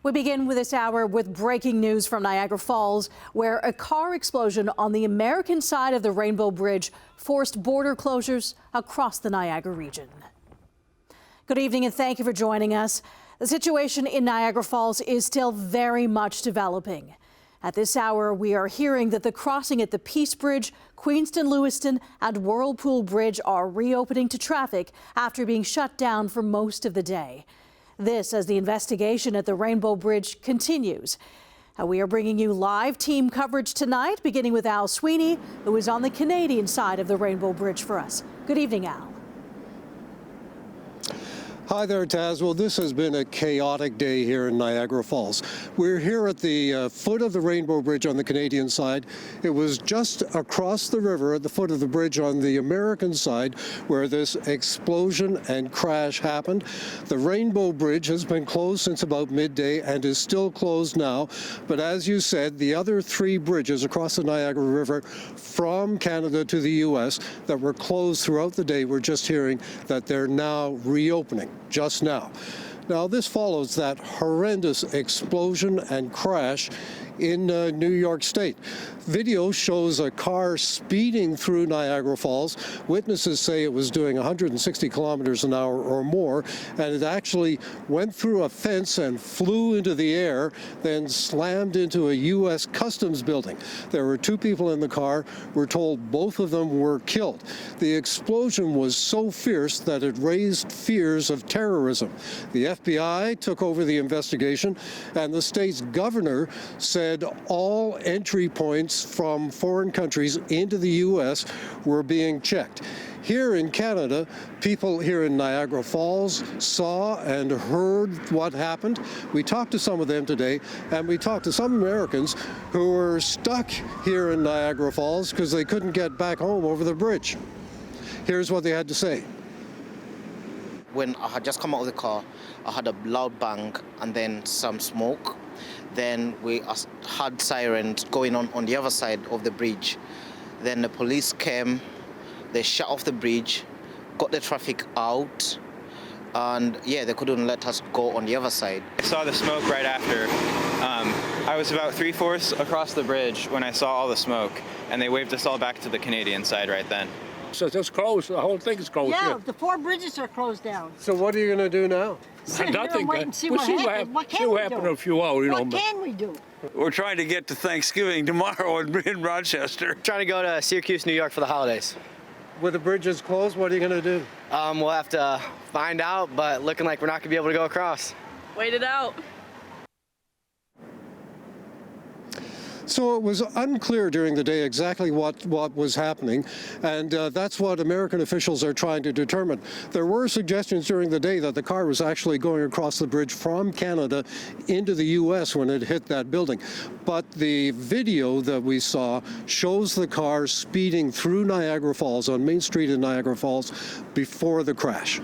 We begin with this hour with breaking news from Niagara Falls, where a car explosion on the American side of the Rainbow Bridge forced border closures across the Niagara region. Good evening and thank you for joining us. The situation in Niagara Falls is still very much developing. At this hour, we are hearing that the crossing at the Peace Bridge, Queenston, Lewiston and Whirlpool Bridge are reopening to traffic after being shut down for most of the day. This as the investigation at the Rainbow Bridge continues. We are bringing you live team coverage tonight, beginning with Al Sweeney, who is on the Canadian side of the Rainbow Bridge for us. Good evening, Al. Hi there, Taz. Well, this has been a chaotic day here in Niagara Falls. We're here at the foot of the Rainbow Bridge on the Canadian side. It was just across the river at the foot of the bridge on the American side where this explosion and crash happened. The Rainbow Bridge has been closed since about midday and is still closed now. But as you said, the other three bridges across the Niagara River from Canada to the U.S. that were closed throughout the day, we're just hearing that they're now reopening. Just now. Now, this follows that horrendous explosion and crash in New York State. Video shows a car speeding through Niagara Falls. Witnesses say it was doing 160 kilometers an hour or more, and it actually went through a fence and flew into the air, then slammed into a U.S. Customs building. There were two people in the car. We're told both of them were killed. The explosion was so fierce that it raised fears of terrorism. The FBI took over the investigation, and the state's governor said all entry points from foreign countries into the U.S. were being checked. Here in Canada, people here in Niagara Falls saw and heard what happened. We talked to some of them today, and we talked to some Americans who were stuck here in Niagara Falls because they couldn't get back home over the bridge. Here's what they had to say. When I had just come out of the car, I had a loud bang and then some smoke. Then we had sirens going on the other side of the bridge. Then the police came, they shut off the bridge, got the traffic out, and yeah, they couldn't let us go on the other side. I saw the smoke right after. I was about 3/4 across the bridge when I saw all the smoke, and they waved us all back to the Canadian side right then. So it's closed. The whole thing is closed. Yeah, here. the 4 bridges are closed down. So what are you going to do now? Sit here Nothing. and wait and see We'll what see happens. What see can what we happens do? in a few hours, you know. What can we do? We're trying to get to Thanksgiving tomorrow in Rochester. Trying to go to Syracuse, New York for the holidays. With the bridges closed, what are you going to do? We'll have to find out, but looking like we're not going to be able to go across. Wait it out. So it was unclear during the day exactly what was happening, and that's what American officials are trying to determine. There were suggestions during the day that the car was actually going across the bridge from Canada into the U.S. when it hit that building. But the video that we saw shows the car speeding through Niagara Falls on Main Street in Niagara Falls before the crash.